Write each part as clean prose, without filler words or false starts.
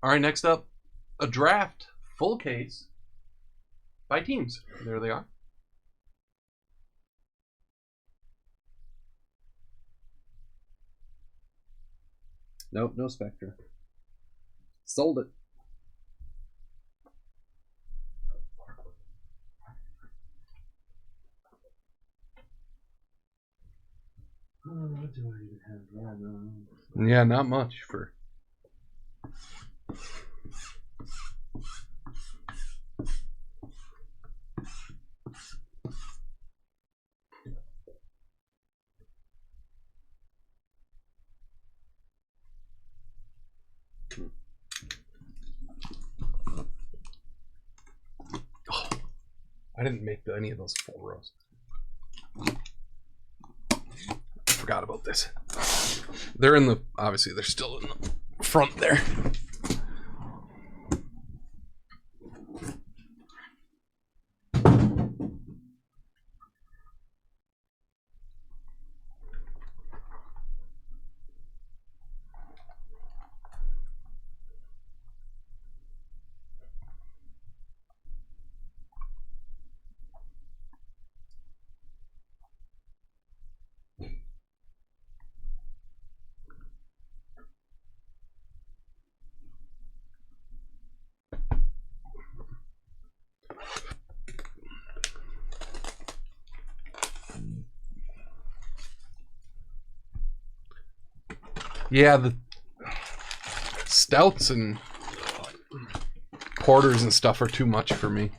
All right, next up, a draft full case by teams. There they are. Nope, no Spectre. Sold it. What do I even have? Yeah, not much for. Oh, I didn't make any of those 4 rows. Forgot about this. They're in the, obviously they're still in the front there. Yeah, the stouts and porters and stuff are too much for me.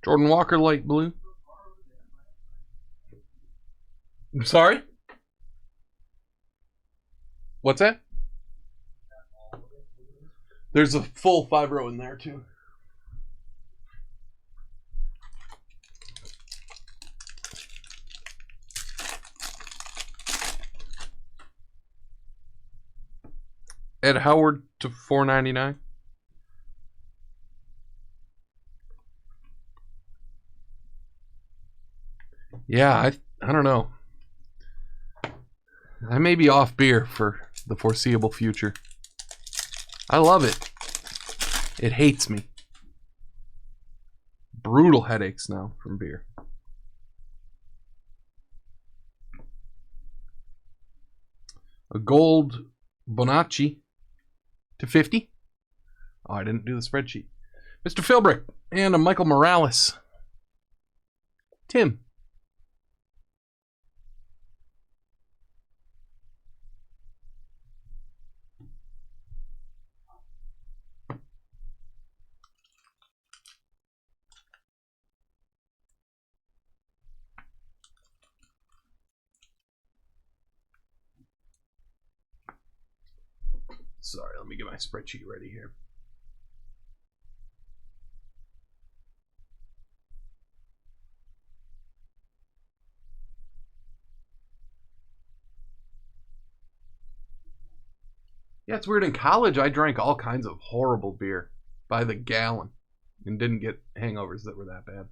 Jordan Walker light blue. I'm sorry? What's that? There's a full 5 row in there too. Ed Howard to $4.99. Yeah, I don't know. I may be off beer for the foreseeable future. I love it. It hates me. Brutal headaches now from beer. A gold Bonacci to 50. Oh, I didn't do the spreadsheet. Mr. Philbrick and a Michael Morales. Tim. Sorry, let me get my spreadsheet ready here. Yeah, it's weird. In college, I drank all kinds of horrible beer by the gallon and didn't get hangovers that were that bad.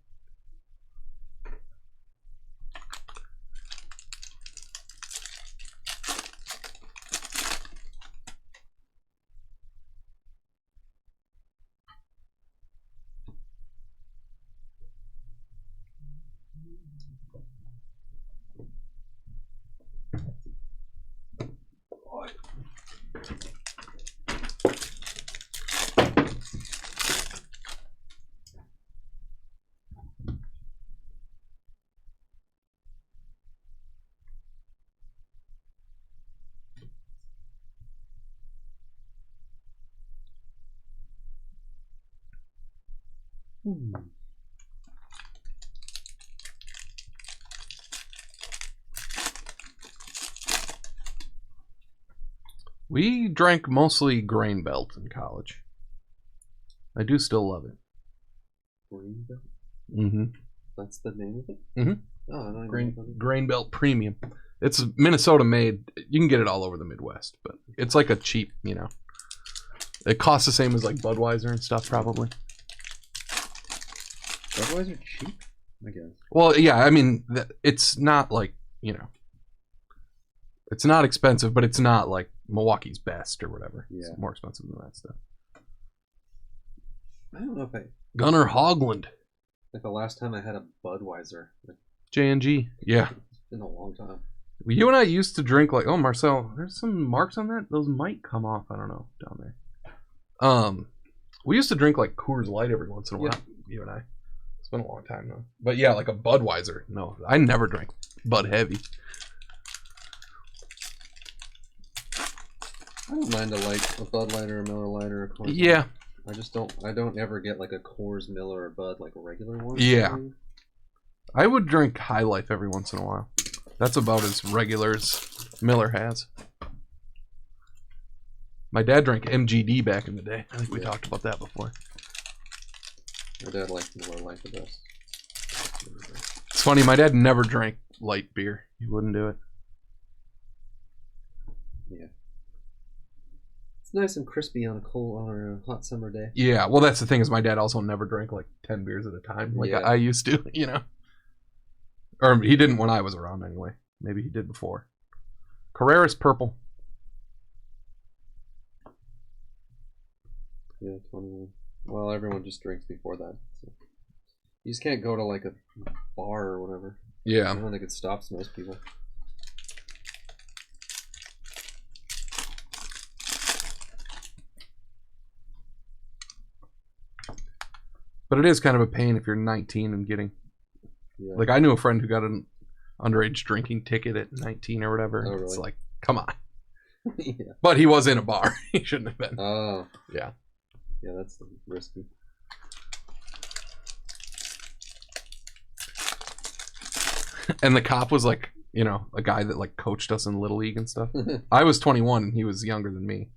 We drank mostly Grain Belt in college. I do still love it. Grain Belt? Mm-hmm. That's the name of it? Mm-hmm. Oh, no, Grain Belt Premium. It's Minnesota made. You can get it all over the Midwest, but it's like a cheap, you know. It costs the same as like Budweiser and stuff, probably. Budweiser cheap, I guess. Well, yeah, I mean, it's not like, it's not expensive, but it's not like Milwaukee's Best or whatever. Yeah. It's more expensive than that stuff. I don't know if Gunnar Hogland. like the last time I had a Budweiser. Like, J&G. Yeah. it's been a long time. You and I used to drink like, oh, Marcel, there's some marks on that. Those might come off. I don't know, down there. We used to drink like Coors Light every once in a while. Yeah. You and I. It's been a long time though. But yeah, like a Budweiser. No, I never drank Bud Heavy. I don't mind a Bud Light or a Miller Light or a Coors Light. Yeah. I don't ever get like a Coors, Miller, or Bud, like a regular one. Yeah. I would drink High Life every once in a while. That's about as regular as Miller has. My dad drank MGD back in the day. I think we talked about that before. My dad liked Miller Lite the best. It's funny, my dad never drank light beer. He wouldn't do it. Yeah. It's nice and crispy on a hot summer day. Yeah, well, that's the thing is my dad also never drank like 10 beers at a time like I used to, Or he didn't when I was around anyway. Maybe he did before. Carreras Purple. Yeah, 21. Well, everyone just drinks before that. So. You just can't go to like a bar or whatever. Yeah. I don't think it stops most people. But it is kind of a pain if you're 19 and getting... Yeah. Like, I knew a friend who got an underage drinking ticket at 19 or whatever. Oh, really? It's like, come on. Yeah. But he was in a bar. He shouldn't have been. Oh. Yeah. Yeah, that's risky. And the cop was like, a guy that like coached us in Little League and stuff. I was 21 and he was younger than me.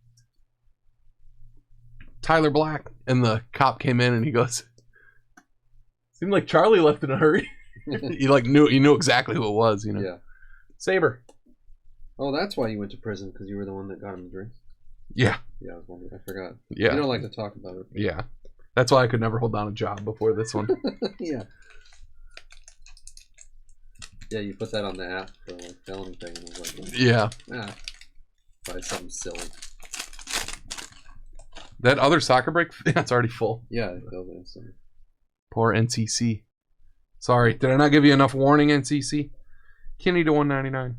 Tyler Black. And the cop came in and he goes, seemed like Charlie left in a hurry. He knew exactly who it was, Yeah. Saber. Oh, that's why you went to prison, because you were the one that got him the drinks. Yeah. Yeah, I was wondering. I forgot. Yeah. You don't like to talk about it. Yeah. That's why I could never hold down a job before this one. Yeah. Yeah, you put that on the app for like felony thing, and I was like, Yeah. Buy something silly. That other soccer break, that's already full. Yeah, I feel that. So. Poor NCC. Sorry, did I not give you enough warning, NCC? Kinney to 199.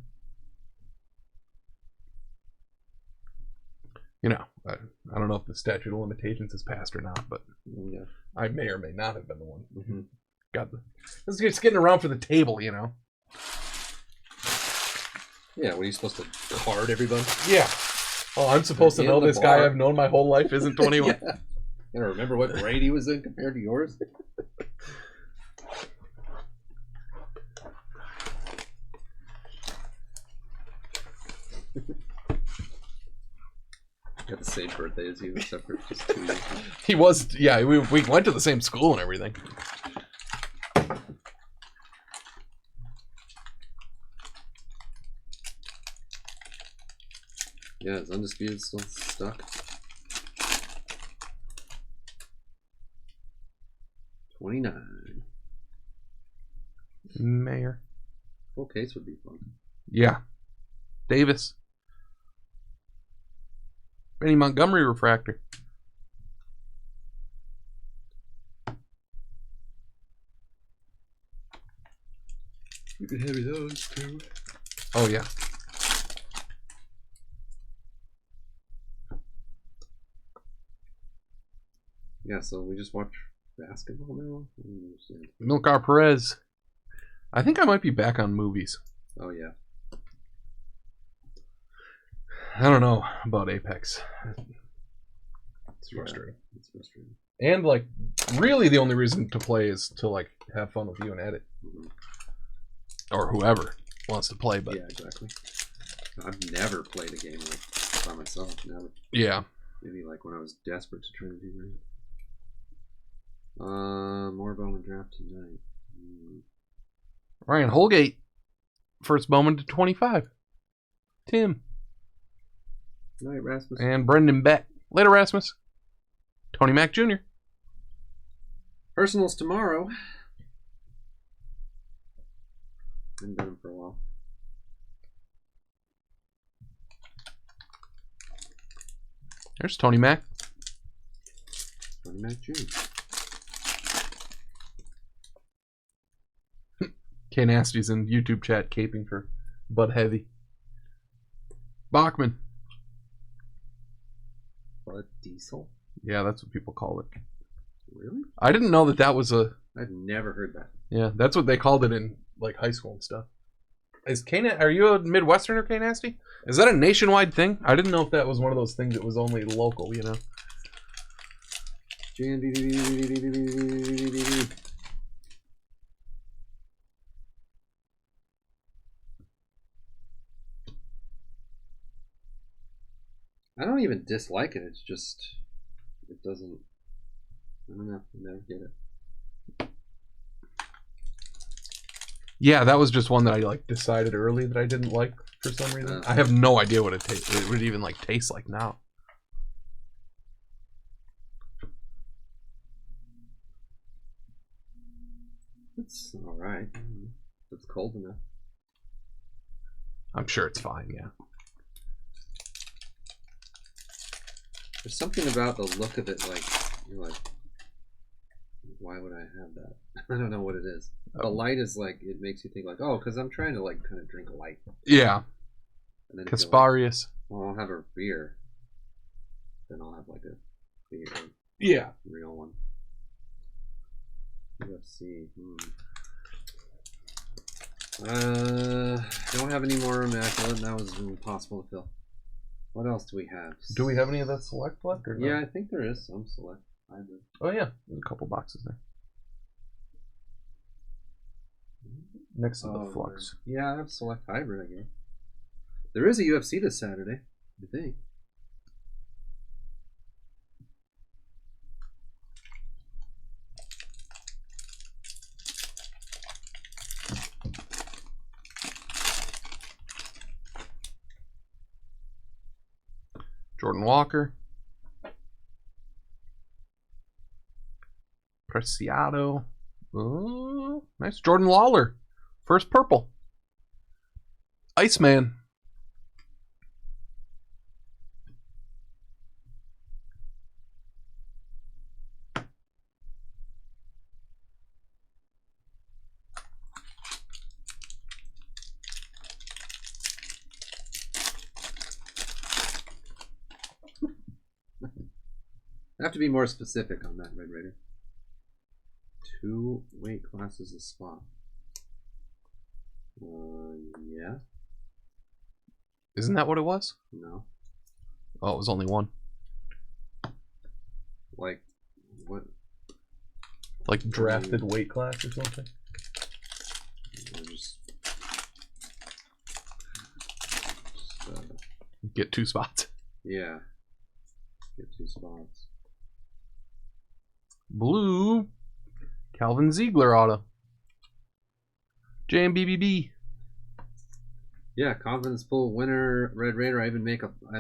I don't know if the statute of limitations is passed or not, but Yeah. I may or may not have been the one. Mm-hmm. This is just getting around for the table, Yeah, what are you supposed to card everybody? Yeah. Oh, I'm supposed to know this guy I've known my whole life isn't 21. Yeah. You gotta remember what grade he was in compared to yours? Got the same birthday as you, except for just 2 years. He was, yeah, we went to the same school and everything. Yeah, is Undisputed still stuck? 29. Mayor. Full case would be fun. Yeah. Davis. Benny Montgomery refractor. You could heavy those too. Oh, yeah. Yeah, so we just watch basketball now? I don't understand. Milcar Perez. I think I might be back on movies. Oh, yeah. I don't know about Apex. It's frustrating. It's frustrating. And, like, really the only reason to play is to, like, have fun with you and edit. Mm-hmm. Or whoever wants to play, but... Yeah, exactly. I've never played a game like by myself. Never. Yeah. Maybe, like, when I was desperate to try to do that. More Bowman draft tonight. Ryan Holgate. First Bowman to 25. Tim. Night, Rasmus. And Brendan Beck. Later, Rasmus. Tony Mac Jr. Personals tomorrow. Haven't done them for a while. There's Tony Mac. Tony Mac Jr. K Nasty's in YouTube chat caping for Bud Heavy. Bachman. Bud Diesel? Yeah, that's what people call it. Really? I didn't know that was a... I've never heard that. Yeah, that's what they called it in like high school and stuff. Are you a Midwesterner, K Nasty? Is that a nationwide thing? I didn't know if that was one of those things that was only local, you know? I don't even dislike it. It's just, it doesn't. I don't know. I never get it. Yeah, that was just one that I like decided early that I didn't like for some reason. I have no idea what it would even like taste like now. It's all right. It's cold enough. I'm sure it's fine. Yeah. There's something about the look of it, like you're like, why would I have that? I don't know what it is. The light is like, it makes you think like, oh, because I'm trying to like kind of drink light. Yeah. And then Casparius. Like, well, I'll have a beer. Then I'll have like a beer. Yeah. Real one. UFC. Don't have any more Immaculate. That was impossible to fill. What else do we have? Do we have any of that select left? Or yeah, no? I think there is some select hybrid. Oh yeah, there's a couple boxes there. Next to the flux. Yeah, I have select hybrid, I guess. There is a UFC this Saturday, I think. Jordan Walker. Preciado. Oh, nice. Jordan Lawler. First purple. Iceman. I have to be more specific on that, Red Raider. 2 weight classes a spot. Yeah. Isn't that what it was? No. Oh, it was only one. Like, what? Like drafted weight class or something? Get 2 spots. Yeah. Get 2 spots. Blue. Calvin Ziegler auto. JMBBB. Yeah, confidence pool winner, Red Raider. I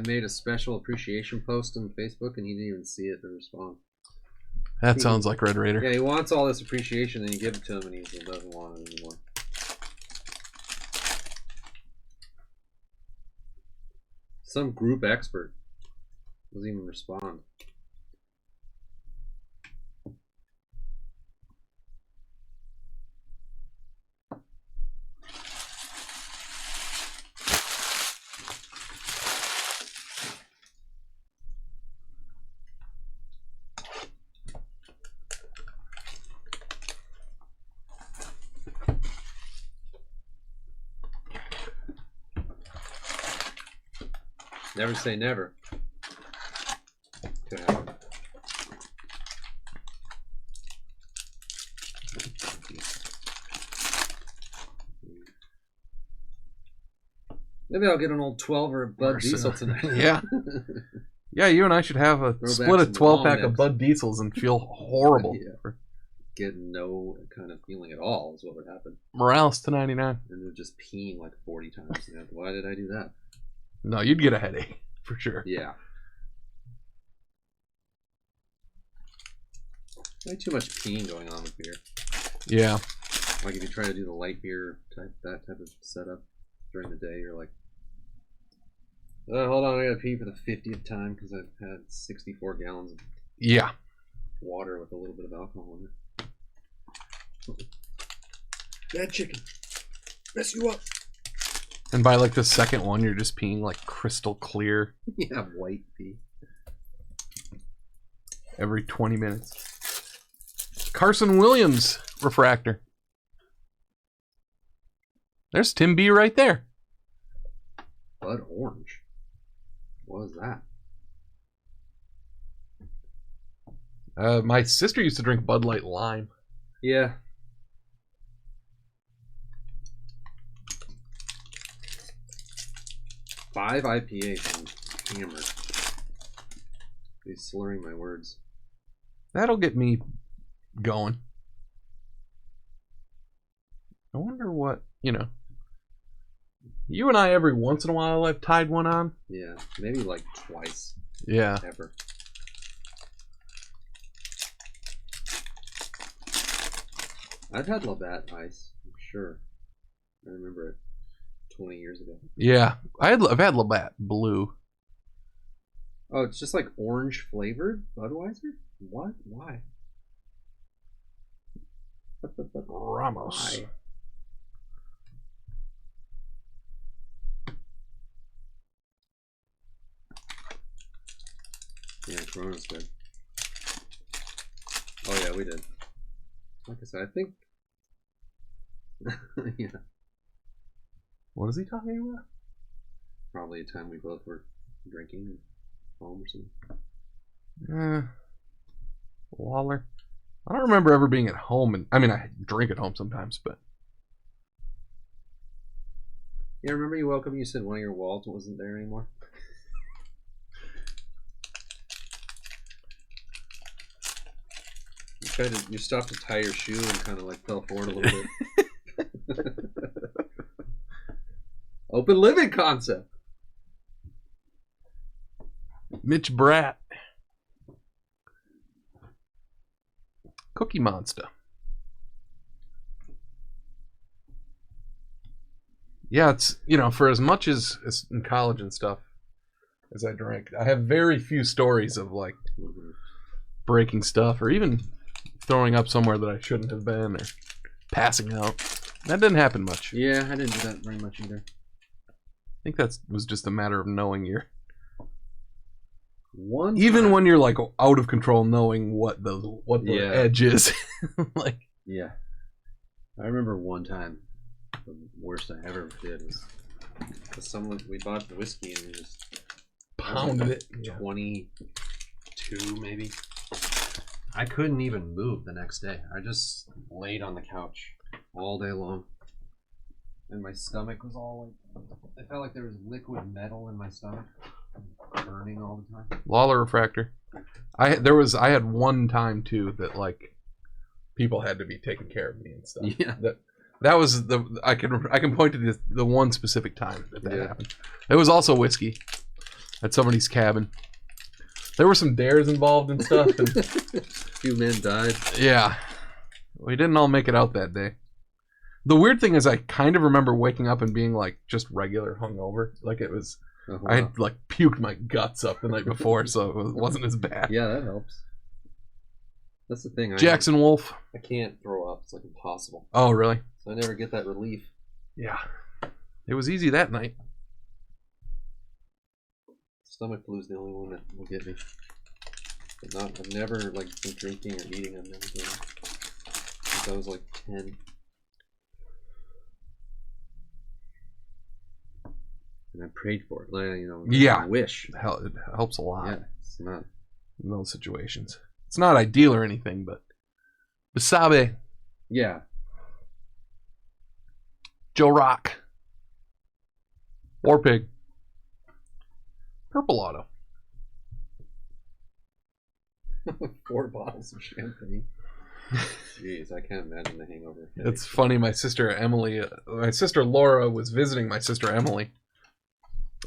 made a special appreciation post on Facebook, and he didn't even see it to respond. That sounds like Red Raider. Yeah, he wants all this appreciation, and you give it to him, and he doesn't want it anymore. Some group expert doesn't even respond. Never say never. Could happen. Maybe I'll get an old 12 or a Bud Diesel tonight. Yeah. Yeah, you and I should have a split a 12-pack of Bud Diesels and feel horrible. Yeah. Get no kind of feeling at all is what would happen. Morales to 99. And they're just peeing like 40 times. Why did I do that? No, you'd get a headache for sure. Yeah. Way too much peeing going on with beer. Yeah. Like if you try to do the light beer that type of setup during the day, you're like, oh, hold on, I gotta pee for the 50th time because I've had 64 gallons of water with a little bit of alcohol in it. Bad chicken. Mess you up. And by like the second one, you're just peeing like crystal clear. Yeah, white pee. Every 20 minutes. Carson Williams refractor. There's Tim B right there. Blood orange. What was that? My sister used to drink Bud Light Lime. Yeah. Five IPA from Hammer. He's slurring my words. That'll get me going. I wonder what, you know. You and I, every once in a while, I've tied one on. Yeah, maybe like twice. Yeah. Ever. I've had Labatt Ice, I'm sure. I remember it 20 years ago. Yeah, I've had Labatt Blue. Oh, it's just like orange flavored Budweiser? What? Why? Ramos. Why? Yeah, Corona's good. Oh yeah, we did. Like I said, I think. Yeah. What is he talking about? Probably a time we both were drinking at home or something. Waller. I don't remember ever being at home, and I mean I drink at home sometimes, but yeah, remember you woke up and you said one of your walls wasn't there anymore? You stopped to tie your shoe and kind of like fell forward a little bit. Open living concept. Mitch Bratt. Cookie Monster. Yeah, it's, you know, for as much as in college and stuff as I drank, I have very few stories of like breaking stuff or even throwing up somewhere that I shouldn't have been or passing out. That didn't happen much. Yeah, I didn't do that very much either. I think that was just a matter of knowing your... Even when you're like out of control, knowing what the edge is. Like, yeah. I remember one time, the worst I ever did was because we bought the whiskey and we just pounded it. 22 maybe. I couldn't even move the next day. I just laid on the couch all day long. And my stomach was all like... I felt like there was liquid metal in my stomach. Burning all the time. Lawler refractor. I had one time too that like people had to be taking care of me and stuff. Yeah. That was I can point to the one specific time that happened. It was also whiskey at somebody's cabin. There were some dares involved and stuff. And a few men died. Yeah. We didn't all make it out that day. The weird thing is I kind of remember waking up and being like just regular hungover. Like it was... Oh, wow. I had like puked my guts up the night before, so it wasn't as bad. Yeah, that helps. That's the thing. Jackson Wolf. I can't throw up. It's like impossible. Oh, really? So I never get that relief. Yeah. It was easy that night. Stomach flu is the only one that will get me. But not. I've never like been drinking or eating. I've never done it. Since I was like 10. And I prayed for it, like, you know. Yeah, I wish. It helps a lot. Yeah, it's not in those situations. It's not ideal or anything, but Basabe. Yeah. Joe Rock. War Pig. Purple Auto. 4 bottles of champagne. Jeez, I can't imagine the hangover. It's funny. My sister Laura was visiting my sister Emily.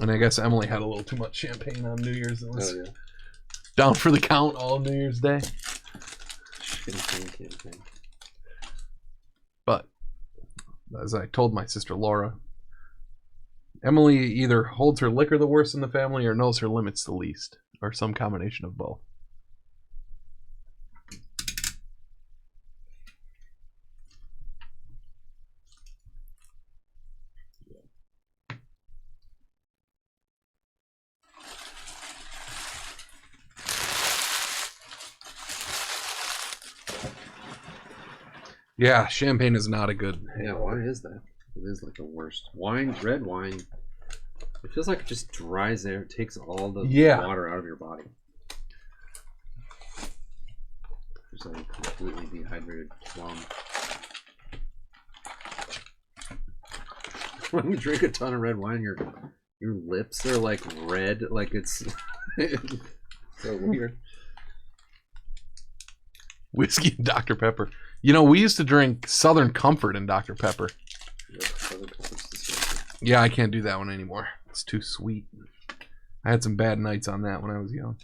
And I guess Emily had a little too much champagne on New Year's and was down for the count all New Year's Day. Champagne campaign. But as I told my sister Laura, Emily either holds her liquor the worst in the family or knows her limits the least, or some combination of both. Yeah, champagne is not a good. Yeah, why is that? It is like the worst. Wine, red wine. It feels like it just dries there. It takes all the water out of your body. Just like a completely dehydrated plum. When you drink a ton of red wine, your lips are like red, like it's so weird. Whiskey and Dr. Pepper. You know, we used to drink Southern Comfort and Dr. Pepper. Yeah, I can't do that one anymore. It's too sweet. I had some bad nights on that when I was young.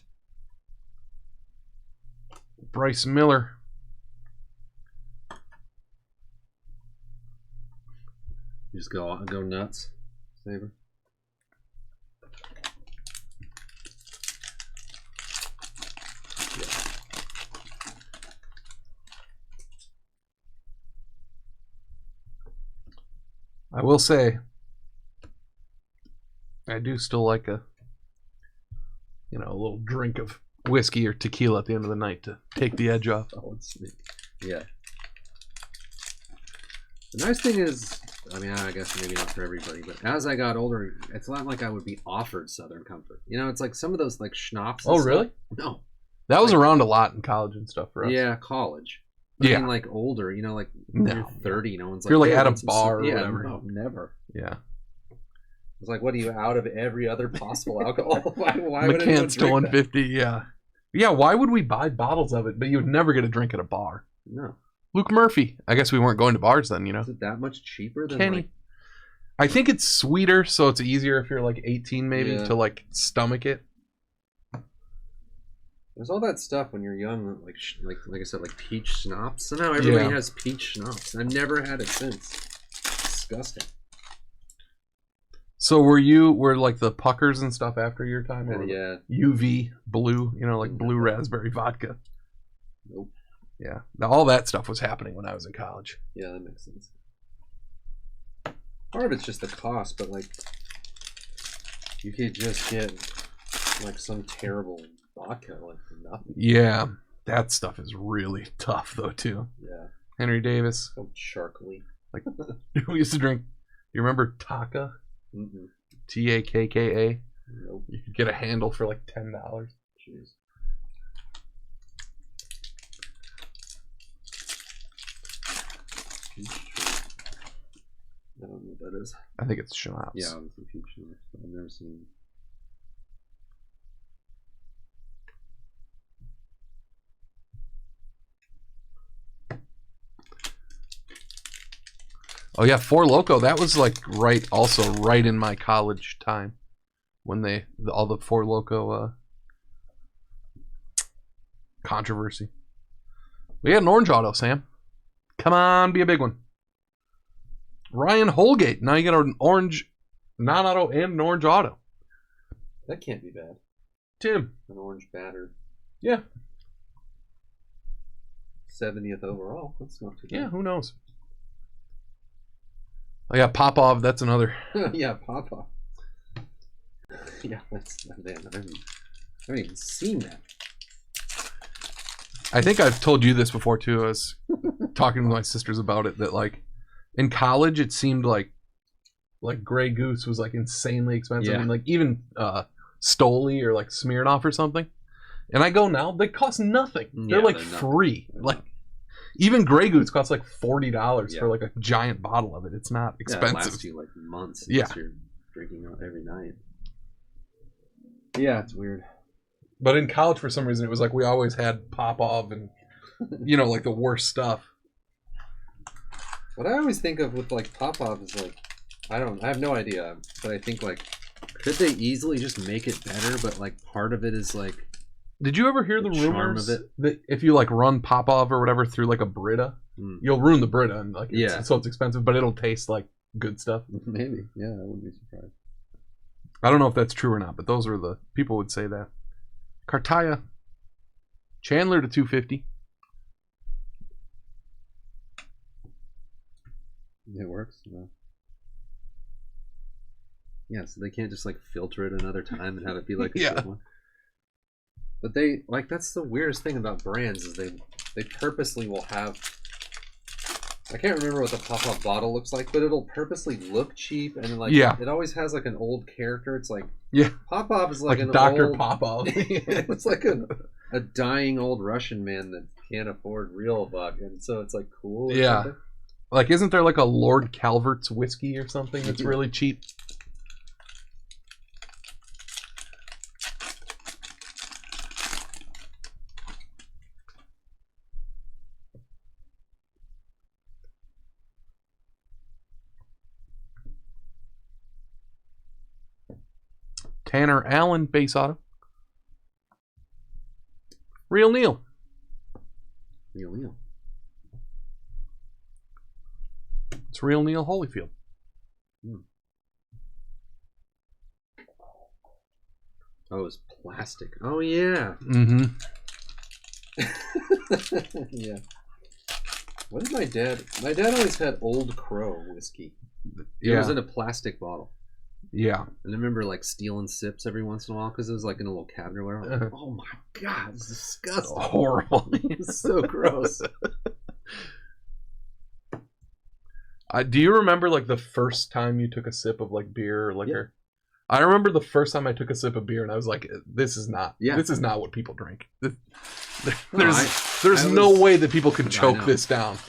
Bryce Miller. You just go nuts, Saber. I will say, I do still like a little drink of whiskey or tequila at the end of the night to take the edge off. Oh, yeah. The nice thing is, I mean, I guess maybe not for everybody, but as I got older, it's not like I would be offered Southern Comfort. You know, it's like some of those like schnapps. Oh, really? No. That was around a lot in college and stuff for us. Yeah, college. Yeah. I mean, like older, you know, like when you're 30, no one's like, you're like hey, at a bar or whatever. No, never. Yeah. It's like, what are you out of every other possible alcohol? why would McCann's to 150, yeah. Yeah, why would we buy bottles of it, but you would never get a drink at a bar? No. Luke Murphy. I guess we weren't going to bars then, you know. Is it that much cheaper than Kenny? like... I think it's sweeter, so it's easier if you're like 18 maybe to like stomach it. There's all that stuff when you're young, like I said, like peach schnapps. So now everybody has peach schnapps. I've never had it since. It's disgusting. So were like the puckers and stuff after your time? Or Yeah. UV blue, like blue raspberry vodka. Nope. Yeah. Now, all that stuff was happening when I was in college. Yeah, that makes sense. Part of it's just the cost, but like you could just get like some terrible vodka like for nothing. Yeah. That stuff is really tough though too. Yeah. Henry Davis. So sharkly. Like we used to drink. You remember Taka? Mm-mm. Takka. Nope. You could get a handle for like $10. Jeez. Peach tree. I don't know what that is. I think it's schnapps. Yeah, obviously peach tree. I've never seen. Oh yeah, Four Loko. That was like right in my college time when all the Four Loko controversy. We had an orange auto, Sam. Come on, be a big one. Ryan Holgate. Now you got an orange non-auto and an orange auto. That can't be bad. Tim. An orange batter. Yeah. 70th overall. That's not too bad. Yeah, who knows? Oh yeah, Popov. That's another. Yeah, Popov. Yeah, that's man. I haven't even seen that. I think I've told you this before too. I was talking to my sisters about it. That like in college, it seemed like Grey Goose was like insanely expensive. Yeah. And like even Stoli or like Smirnoff or something. And I go now, they cost nothing. They're like free. Like even Grey Goose costs like $40 for like a giant bottle of it. It's not expensive. Yeah, it lasts you like months. Yeah, you're drinking every night. Yeah, it's weird. But in college, for some reason, it was like we always had Popov and like the worst stuff. What I always think of with like Popov is like I have no idea, but I think like could they easily just make it better? But like part of it is like Did you ever hear the charm rumors of it. that if you like run Popov or whatever through like a Brita, you'll ruin the Brita and like so it's expensive, but it'll taste like good stuff. Maybe, yeah, I wouldn't be surprised. I don't know if that's true or not, but those were the people would say that. Cartaya, Chandler to 250. It works. Yeah, so they can't just like filter it another time and have it be like a good one. But they like that's the weirdest thing about brands is they purposely will have. I can't remember what the pop-up bottle looks like, but it'll purposely look cheap and like it always has like an old character. It's like Popov is like an Dr. old Popov. It's like a dying old Russian man that can't afford real vodka, and so it's like cool. Yeah, like isn't there like a Lord Calvert's whiskey or something that's really cheap? Tanner Allen, base auto. Real Neil. Real Neil. It's Real Neil Holyfield. Oh, it's plastic. Oh, yeah. Mm-hmm. Yeah. What did my dad... My dad always had Old Crow whiskey. It was in a plastic bottle. Yeah. And I remember like stealing sips every once in a while because it was like in a little cabinet or whatever. Like, oh my god, this is disgusting. It's horrible. It's so gross. Do you remember like the first time you took a sip of like beer or liquor? Yeah. I remember the first time I took a sip of beer and I was like, this is not what people drink. There's no way that people can choke this down.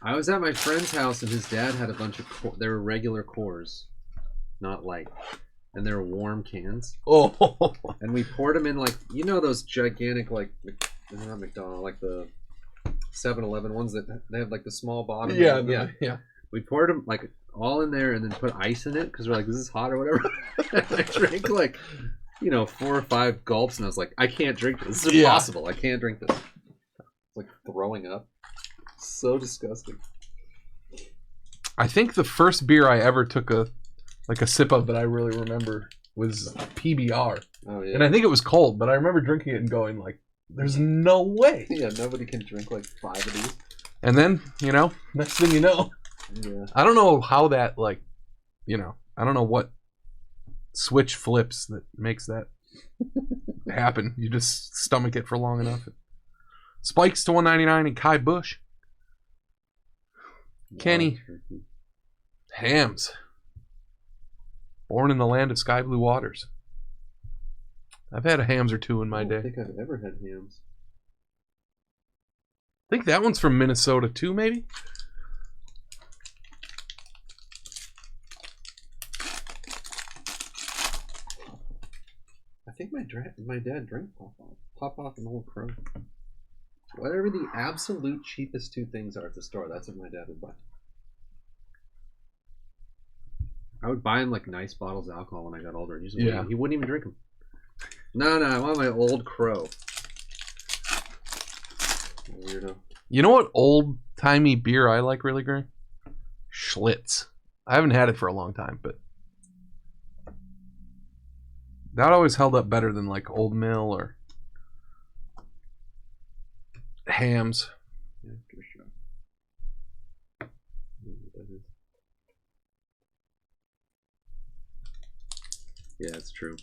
I was at my friend's house and his dad had a bunch of they were regular Coors. Not light, and they're warm cans. Oh, and we poured them in like those gigantic like not McDonald's like the 7-Eleven ones that they have like the small bottom. Yeah. We poured them like all in there and then put ice in it because we're like, this is hot or whatever. I drank like 4 or 5 gulps and I was like, I can't drink this. This is impossible. I can't drink this. It's like throwing up. So disgusting. I think the first beer I ever took a sip of that I really remember was PBR. Oh, yeah. And I think it was cold, but I remember drinking it and going like, there's no way. Yeah, nobody can drink like 5 of these. And then, next thing you know, I don't know how that I don't know what switch flips that makes that happen. You just stomach it for long enough. Spikes to 199 and Kai Bush. Kenny. Hams. Born in the land of sky blue waters. I've had a Hams or two in my day. I don't think I've ever had Hams. I think that one's from Minnesota too, maybe? I think my dad drank Pop-Off and Old Crow. Whatever the absolute cheapest 2 things are at the store, that's what my dad would buy. I would buy him like nice bottles of alcohol when I got older. He wouldn't even drink them. No, I want my Old Crow. Weirdo. You know what old-timey beer I like really great? Schlitz. I haven't had it for a long time, but that always held up better than like Old Mill or Hams. Yeah, for sure. Yeah, it's true.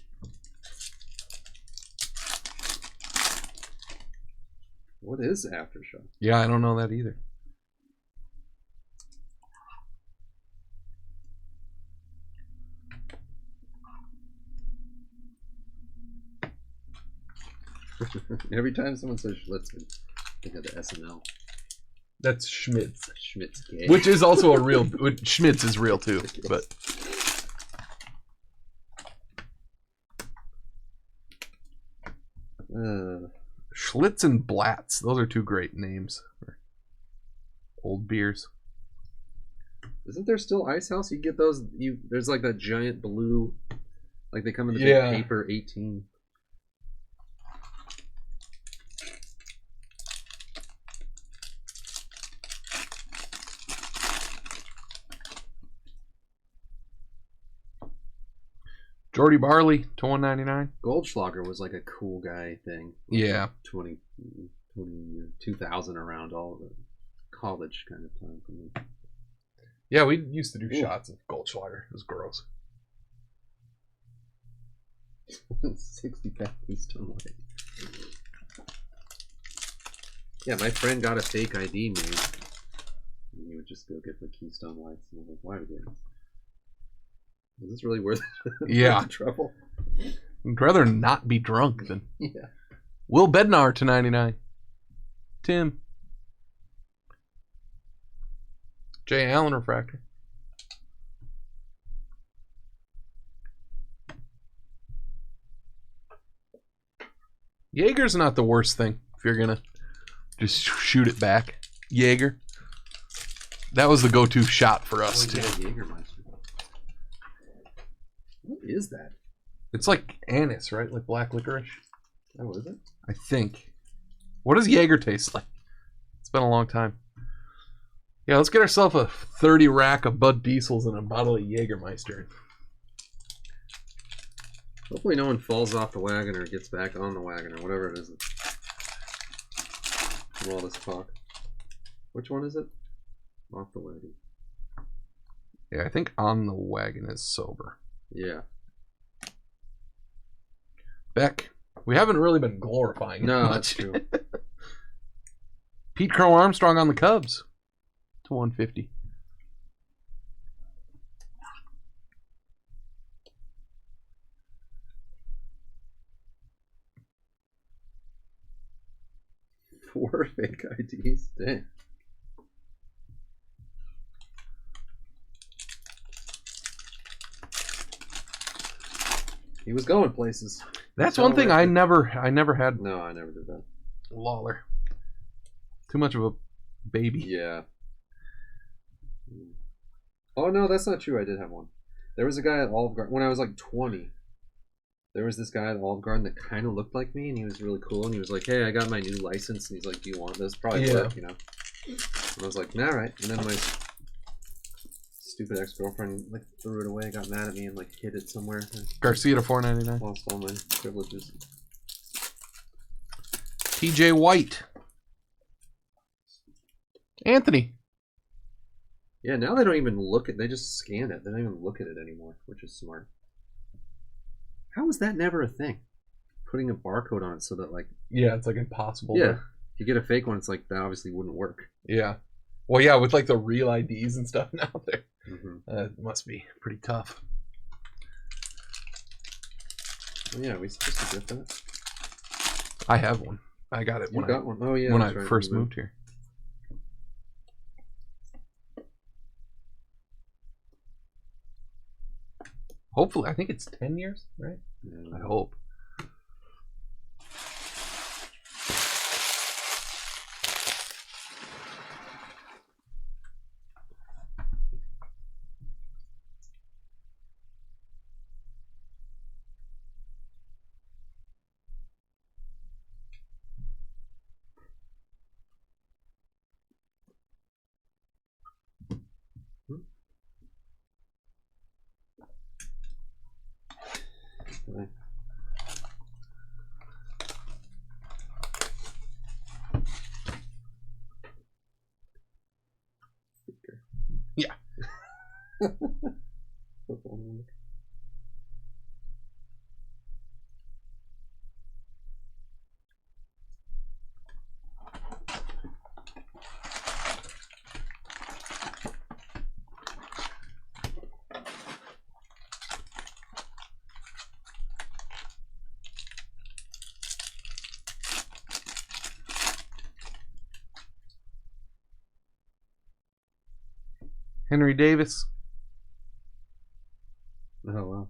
What is Aftershock? Yeah, I don't know that either. Every time someone says Schlitz, think of the SNL. That's Schmitz. Schmitz gay. Which is also a real... Schmitz is real too, but... Schlitz and Blatz. Those are 2 great names for old beers. Isn't there still Ice House? You get those. There's like that giant blue, like they come in the big paper 18. Jordy Barley to 199. Goldschlager was like a cool guy thing. Yeah. 2000 around all of it. College kind of time for me. Yeah, we used to do shots of Goldschlager. It was gross. 60-pack Keystone Light. Yeah, my friend got a fake ID made. And he would just go get the Keystone Lights. And I was like, why are we doing this? Is this really worth Yeah. trouble? I'd rather not be drunk than... Yeah. Will Bednar to 99. Tim. Jay Allen refractor. Jaeger's not the worst thing if you're gonna just shoot it back. Jaeger. That was the go-to shot for us too. Jägermeister. What is that? It's like anise, right? Like black licorice. Oh, is it? I think. What does Jaeger taste like? It's been a long time. Yeah, let's get ourselves a 30 rack of Bud Diesels and a bottle of Jägermeister. Hopefully no one falls off the wagon or gets back on the wagon or whatever it is. From all this talk. Which one is it? Off the wagon. Yeah, I think on the wagon is sober. Yeah. Beck, we haven't really been glorifying No, much. that's true. Pete Crow Armstrong on the Cubs to 150. Four fake IDs? Dang. He was going places. That's one thing I never had. No, I never did that. Lawler. Too much of a baby. Yeah. Oh no, that's not true. I did have one. There was a guy at Olive Garden when I was like 20. There was this guy at Olive Garden that kind of looked like me, and he was really cool. And he was like, "Hey, I got my new license." And he's like, "Do you want this?" Probably work, you know. And I was like, "Nah, right." And then my stupid ex-girlfriend like threw it away, got mad at me, and like hid it somewhere. Garcia to 499. Lost all my privileges. TJ White. Anthony. Yeah, now they don't even look at. They just scan it. They don't even look at it anymore, which is smart. How was that never a thing? Putting a barcode on it so that like Yeah, it's like impossible. Yeah, if you get a fake one, it's like that obviously wouldn't work. Yeah. Well, yeah, with like the real IDs and stuff now there, Mm-hmm. it must be pretty tough. Yeah, we supposed to get that. I have one. I got it You got one. Oh yeah, when that's I right. first moved here. Hopefully, I think it's 10 years, right? Yeah. I hope. Okay. Yeah. Henry Davis. Oh wow.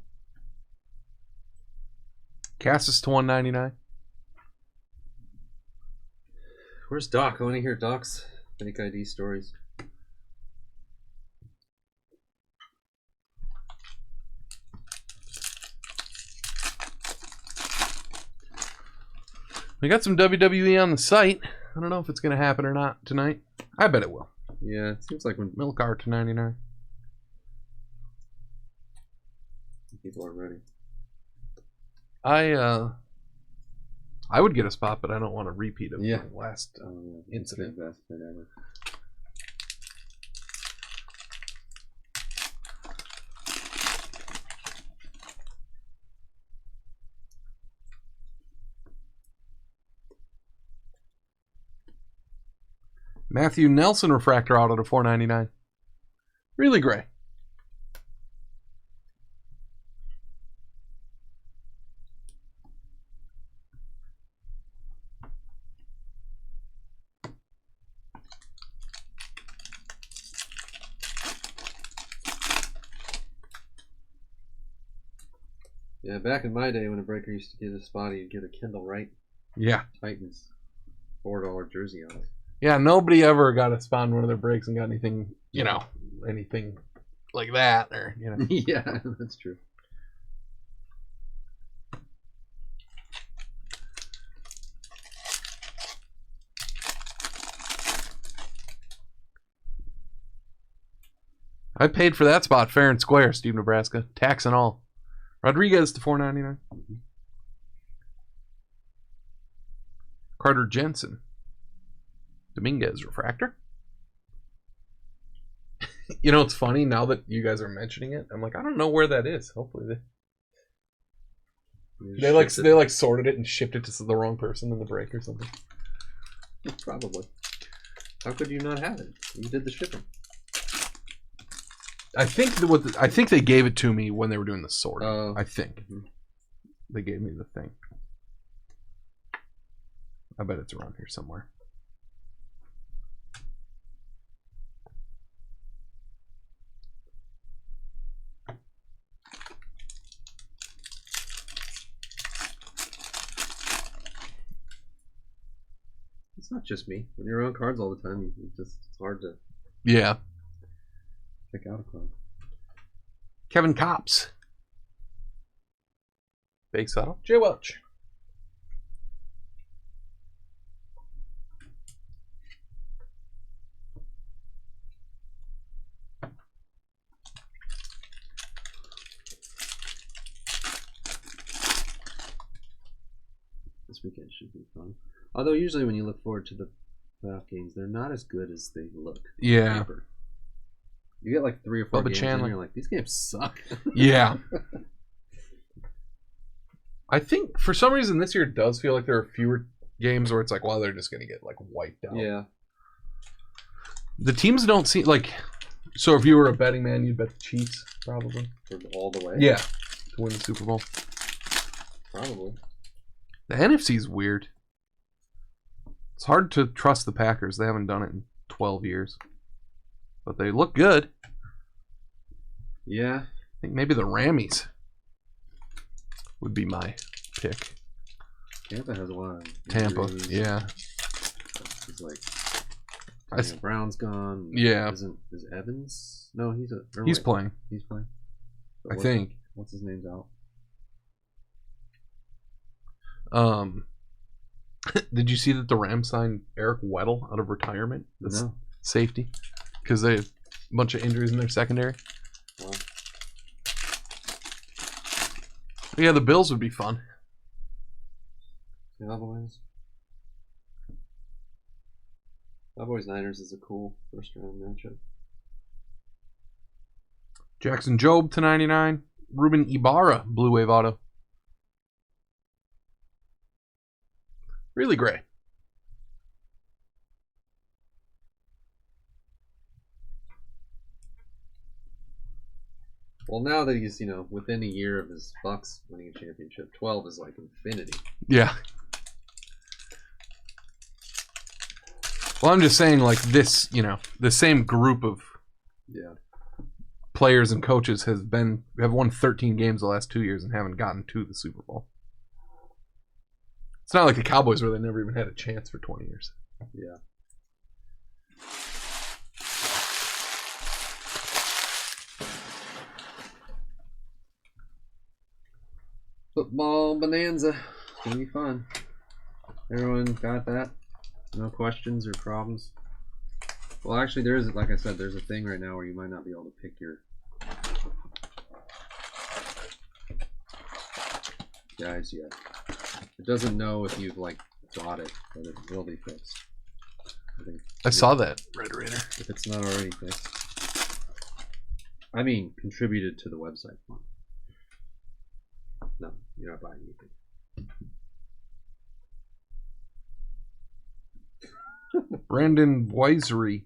Cassis to 199. Where's Doc? I want to hear Doc's fake ID stories. We got some WWE on the site. I don't know if it's going to happen or not tonight. I bet it will. Yeah, it seems like when Milkart to 99. people are ready. I would get a spot, but I don't want to repeat of the last incident. The best fit ever. Matthew Nelson refractor auto to 499. Really gray. Yeah, back in my day when a breaker used to get a spot, you'd get a Kendall Wright Yeah. Titans $4 jersey on it. Yeah, nobody ever got a spot in one of their breaks and got anything, anything like that, or Yeah, that's true. I paid for that spot fair and square, Steve, Nebraska, tax and all. Rodriguez to 499. Carter Jensen. Dominguez refractor. It's funny now that you guys are mentioning it. I'm like, I don't know where that is. Hopefully they sorted it and shipped it to the wrong person in the break or something. Probably. How could you not have it? You did the shipping. I think they gave it to me when they were doing the sorting. I think they gave me the thing. I bet it's around here somewhere. It's not just me. When you're around cards all the time, it's hard to pick out a card. Kevin Copps. Base auto. Jay Welch. This weekend should be fun. Although usually when you look forward to the playoff games, they're not as good as they look. Yeah. On paper. You get like 3 or 4 games and you're like, these games suck. Yeah. I think for some reason this year it does feel like there are fewer games where it's like, well, they're just going to get like wiped out. Yeah. The teams don't seem like. So if you were a betting man, you'd bet the Chiefs probably. All the way? Yeah. To win the Super Bowl. Probably. The NFC's weird. It's hard to trust the Packers. They haven't done it in 12 years. But they look good. Yeah. I think maybe the Rammies would be my pick. Tampa has a lot of Tampa, injuries. yeah. It's like Brown's gone. Yeah. Is Evans? No, he's playing. He's playing. I think. What's his name's out? Did you see that the Rams signed Eric Weddle out of retirement? That's no. Safety. Because they have a bunch of injuries in their secondary. Well. Yeah, the Bills would be fun. Cowboys Niners is a cool first round matchup. Jackson Jobe to 99. Ruben Ibarra, Blue Wave auto. Really gray. Well, now that he's, within a year of his Bucks winning a championship, 12 is like infinity. Yeah. Well, I'm just saying, like, this, the same group of players and coaches have won 13 games the last 2 years and haven't gotten to the Super Bowl. It's not like the Cowboys where they never even had a chance for 20 years. Yeah. Football bonanza. It's going to be fun. Everyone got that? No questions or problems? Well, actually, there is, like I said, there's a thing right now where you might not be able to pick your guys yet. It doesn't know if you've like bought it, but it will be fixed. I saw that, Red Raider. If it's not already fixed. I mean, contributed to the website fund. No, you're not buying anything. Brandon Wisery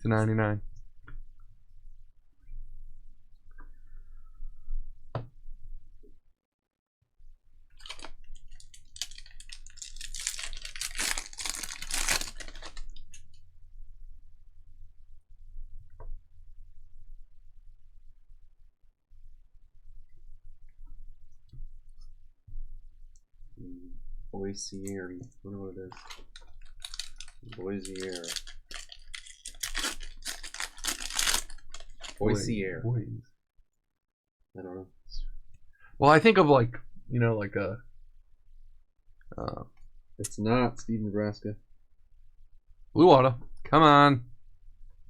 to 99. Boisier. I wonder what it is. Boisier. Boisier. I don't know. Well, I think of like, you know, like a. It's not Steve Nebraska. Blue Auto. Come on.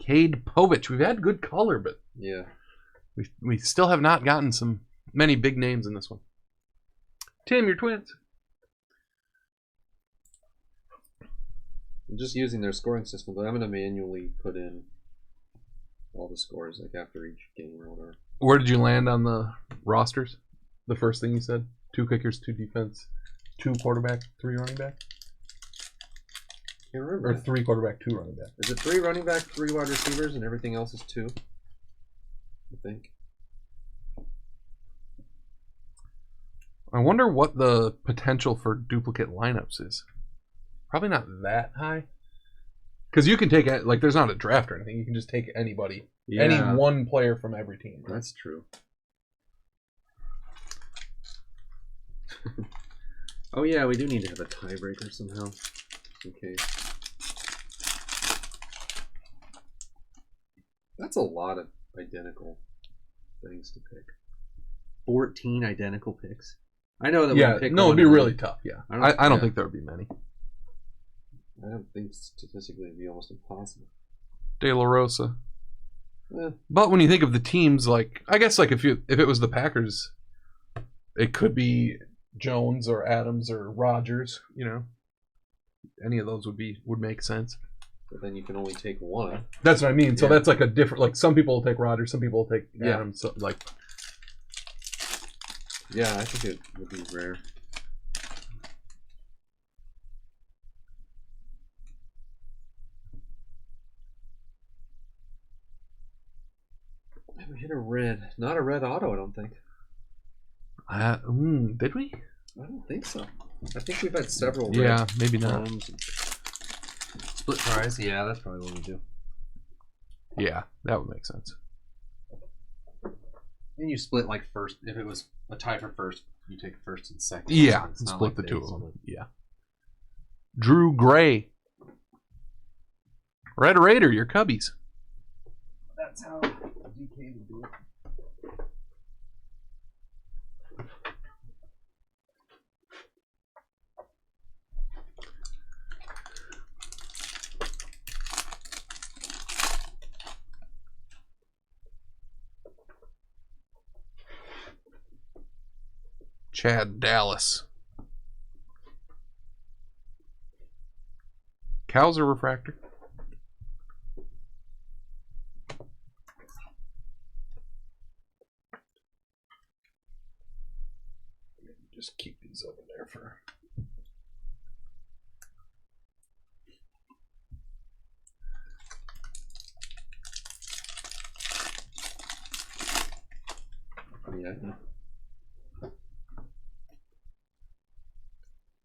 Cade Povich. We've had good color, but yeah, we still have not gotten many big names in this one. Tim, your Twins. I'm just using their scoring system, but I'm going to manually put in all the scores like after each game or whatever. Where did you land on the rosters? The first thing you said? 2 kickers, 2 defense, 2 quarterback, 3 running back? Can't remember. Or 3 quarterback, 2 running back. Is it 3 running back, 3 wide receivers, and everything else is 2? I think. I wonder what the potential for duplicate lineups is. Probably not that high. Because you can take, like, there's not a draft or anything. You can just take anybody. Yeah. Any one player from every team. Right? That's true. Oh, yeah, we do need to have a tiebreaker somehow. In case. That's a lot of identical things to pick. 14 identical picks. I know that we pick no, it'd be really tough. Yeah, I don't think there would be many. I don't think statistically it'd be almost impossible. De La Rosa. But when you think of the teams, like I guess like if it was the Packers, it could be Jones or Adams or Rodgers. You know, any of those would make sense. But then you can only take one. That's what I mean. Yeah. So that's like a different. Like some people will take Rodgers, some people will take Adams. So like. Yeah, I think it would be rare. We hit a red. Not a red auto, I don't think. Did we? I don't think so. I think we've had several red. Yeah, maybe not. Split prize? Yeah, that's probably what we do. Yeah, that would make sense. And you split like first. If it was a tie for first, you take first and second. Yeah, so split like the 2 of them. Yeah. Drew Gray. Red Raider, your Cubbies. That's how DK would do it. Chad Dallas. Cows or refractor? Just keep these over there for.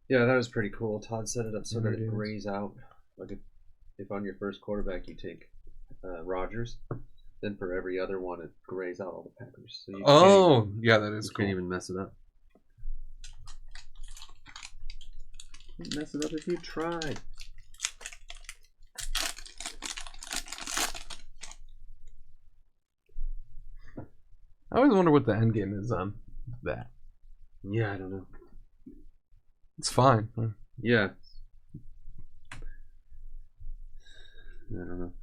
Yeah, that was pretty cool. Todd set it up so that it grays out. Like if on your first quarterback you take Rodgers, then for every other one it grays out all the Packers. So yeah, that is cool. You can't even mess it up. Can't mess it up if you tried. I always wonder what the end game is on that. Yeah, I don't know. It's fine. Yeah. I don't know.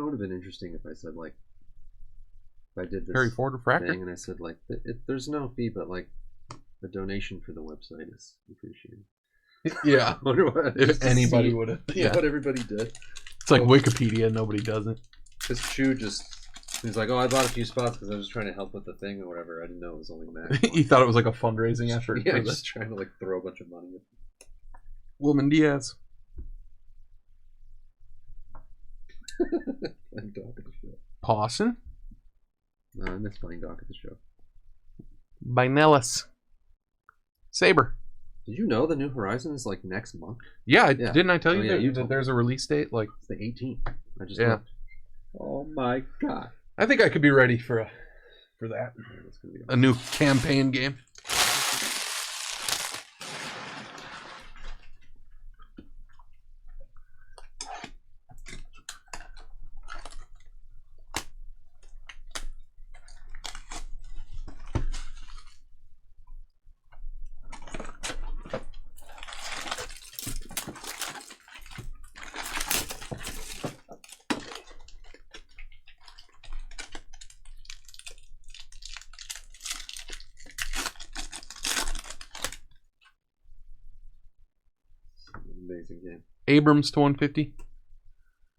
know, it would have been interesting if I said like, if I did this Harry Ford refractor. thing and I said like, there's no fee, but like, the donation for the website is appreciated. Yeah. I wonder what, If anybody would have. Yeah, what everybody did. It's like Wikipedia. Nobody does it. Because Chew he's like, oh, I bought a few spots because I was trying to help with the thing or whatever. I didn't know it was only Mac. He thought it was like a fundraising effort. Yeah, for just trying to like throw a bunch of money at Woman Diaz. playing Doc at the show. Pawson. No, I miss playing Doc at the show. Binellis. Saber. Did you know the New Horizon is like next month? Yeah, Yeah. didn't I tell you Oh, yeah, that, you that told there's a release date? Like, It's the 18th. I just Yeah. looked. Oh my god. I think I could be ready for that. That's gonna be A new campaign game. amazing game. Abrams to 150.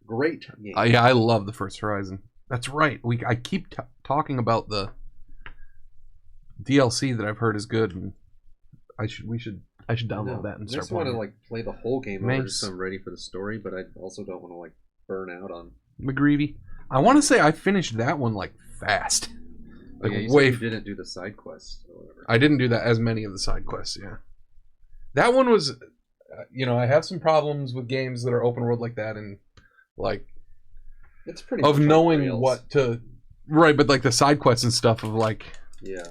Great game. Yeah, I love the first Horizon. That's right. I keep talking about the DLC that I've heard is good, and I should download that and I start just want playing. to like play the whole game over Nice. just so I'm ready for the story, but I also don't want to like burn out on. McGreevy. I want to say I finished that one like fast. Oh, Like yeah, you way. said you didn't do the side quests or whatever. I didn't do that as many of the side quests. Yeah, that one was. I have some problems with games that are open world like that, and like It's pretty of much on knowing rails. what to. Right, but like the side quests and stuff of like. Yeah.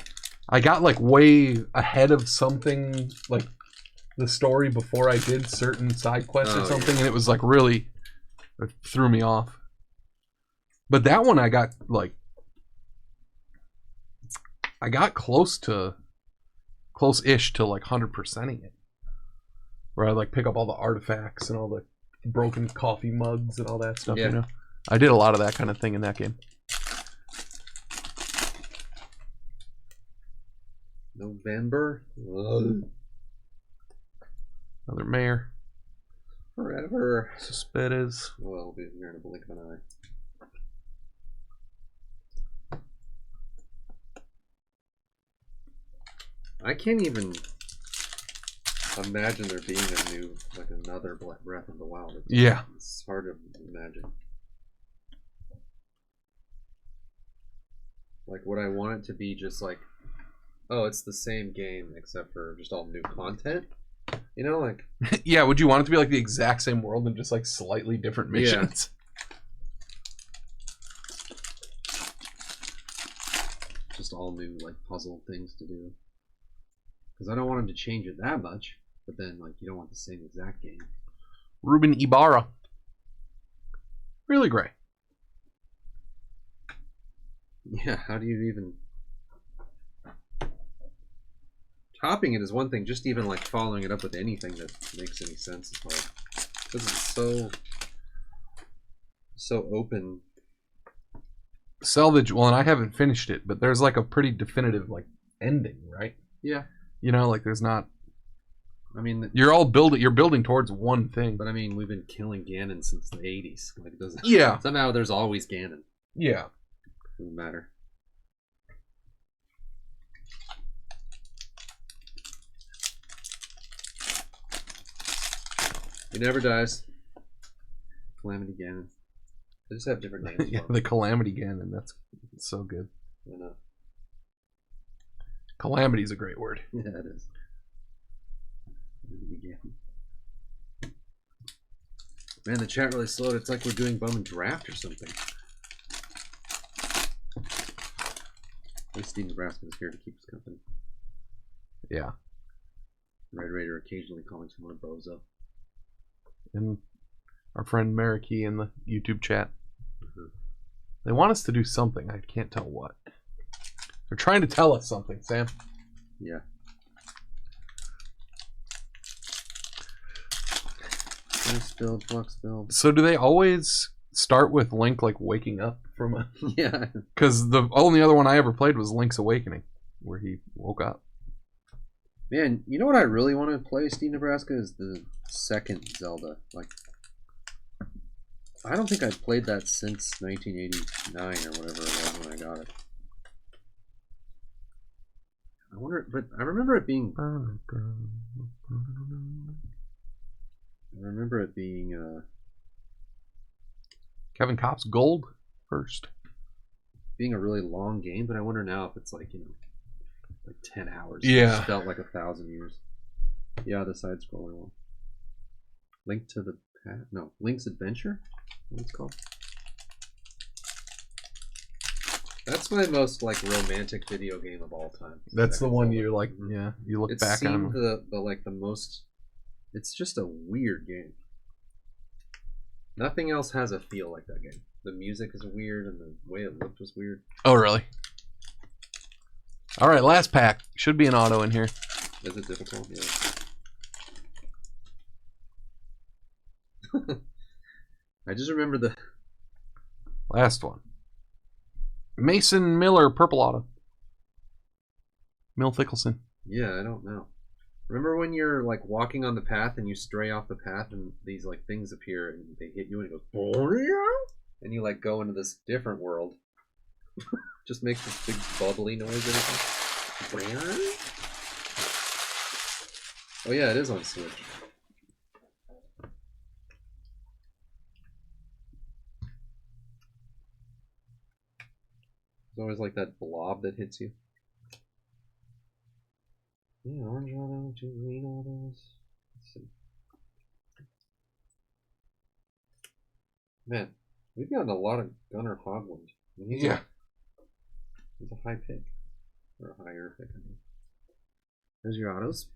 I got like way ahead of something, like the story before I did certain side quests or Oh, something, yeah. and it was like really it threw me off. But that one I got close-ish to like 100%ing it, where I like pick up all the artifacts and all the broken coffee mugs and all that stuff. Yeah. I did a lot of that kind of thing in that game. November. Ugh. Another mayor. Forever. Suspettas. Well, it'll be here in a blink of an eye. I can't even imagine there being another Breath of the Wild. Yeah. It's hard to imagine. Like, would I want it to be just like, oh, it's the same game except for just all new content? You know, like... Yeah, would you want it to be like the exact same world and just like slightly different missions? Just all new, like, puzzle things to do. Because I don't want them to change it that much, but then, like, you don't want the same exact game. Ruben Ibarra. Really great. Yeah, how do you even... Topping it is one thing, just even, like, following it up with anything that makes any sense is hard. This is so open. Salvage, well, and I haven't finished it, but there's like a pretty definitive like ending, right? Yeah. Like there's not. I mean, You're building towards one thing. but I mean, we've been killing Ganon since the 80s. Like, it doesn't. Yeah. Somehow there's always Ganon. Yeah. Doesn't matter. He never dies. Calamity Ganon. They just have different names. Yeah, for him. the Calamity Ganon. That's so good. I know. Calamity is a great word. Yeah, it is. Calamity Ganon. Man, the chat really slowed. It's like we're doing Bowman draft or something. At least Steve Nebraska is here to keep us company. Yeah. Red Raider occasionally calling someone a bozo. And our friend Mariki in the YouTube chat. Mhm. They want us to do something. I can't tell what. They're trying to tell us something, Sam. Yeah. Ice build, flux build. So do they always start with Link like waking up from a. Yeah. Because the only other one I ever played was Link's Awakening, where he woke up. Man, you know what I really want to play, Steve Nebraska, is the second Zelda. Like, I don't think I've played that since 1989 or whatever it was when I got it. I wonder, but I remember it being. Kevin Kopp's Gold first. Being a really long game, but I wonder now if it's like, you know, like 10 hours. Yeah. It just felt like 1,000 years. Yeah, the side scroller one. Link to the Past? No, Link's Adventure? What it's called? That's my most like romantic video game of all time. That's the one you're like, yeah, you look back on. It seemed the most. It's just a weird game. Nothing else has a feel like that game. The music is weird, and the way it looked was weird. Oh, really? All right, last pack. Should be an auto in here. Is it difficult? Yeah. I just remember the last one. Mason Miller, purple auto. Mill Thickelson. Yeah, I don't know. Remember when you're like walking on the path and you stray off the path and these like things appear and they hit you and it goes and you like go into this different world. Just makes this big bubbly noise or anything. Oh yeah, it is on Switch. It's always like that blob that hits you. Yeah, orange auto, two green autos. Let's see. Man, we've gotten a lot of Gunnar Hogland. I mean, he's a high pick. Or a higher pick, I mean. There's your autos.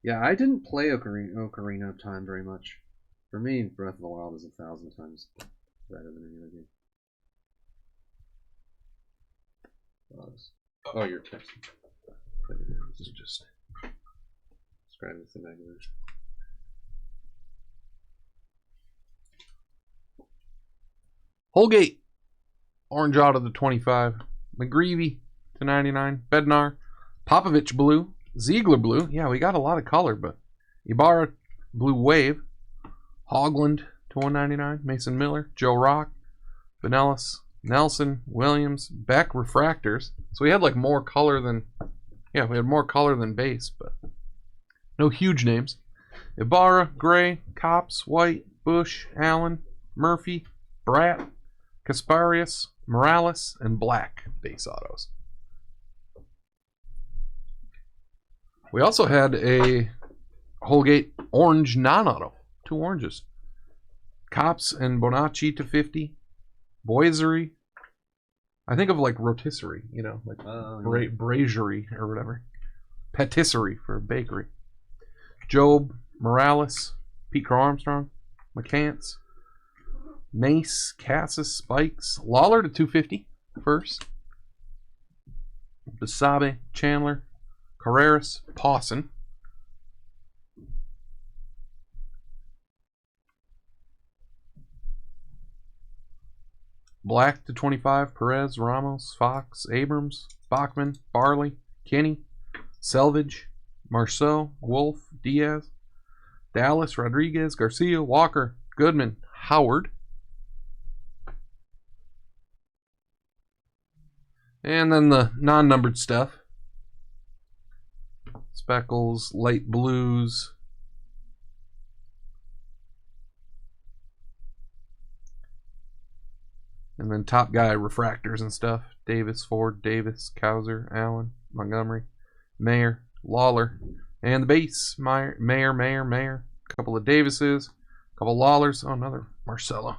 Yeah, I didn't play Ocarina of Time very much. For me, Breath of the Wild is 1,000 times better than any other game. Oh, you're texting. This is just describing the magazine. Holgate, orange auto to 25. McGreevy to 99. Bednar, Popovich blue. Ziegler blue. Yeah, we got a lot of color, but Ibarra blue wave. Hogland to 199. Mason Miller, Joe Rock, Vanellis, Nelson, Williams, Beck refractors. So we had like more color than, yeah, we had more color than base, but no huge names. Ibarra, Gray, Cops, White, Bush, Allen, Murphy, Bratt, Kasparius, Morales, and Black base autos. We also had a Holgate orange non-auto. 2 oranges. Cops and Bonacci to 50. Boisery. I think of like rotisserie, you know, like brazieri or whatever. Patisserie for bakery. Job, Morales, Pete Crow Armstrong, McCants, Mace, Cassis, Spikes, Lawler to 250 first. Basabe, Chandler, Carreras, Pawson. Black to 25, Perez, Ramos, Fox, Abrams, Bachman, Barley, Kinney, Selvage, Marceau, Wolf, Diaz, Dallas, Rodriguez, Garcia, Walker, Goodman, Howard. And then the non-numbered stuff. Speckles, light blues. And then top guy refractors and stuff. Davis, Ford, Davis, Cowser, Allen, Montgomery, Mayer, Lawler. And the base, Mayer. A couple of Davises, a couple of Lawlers. Oh, another Marcelo.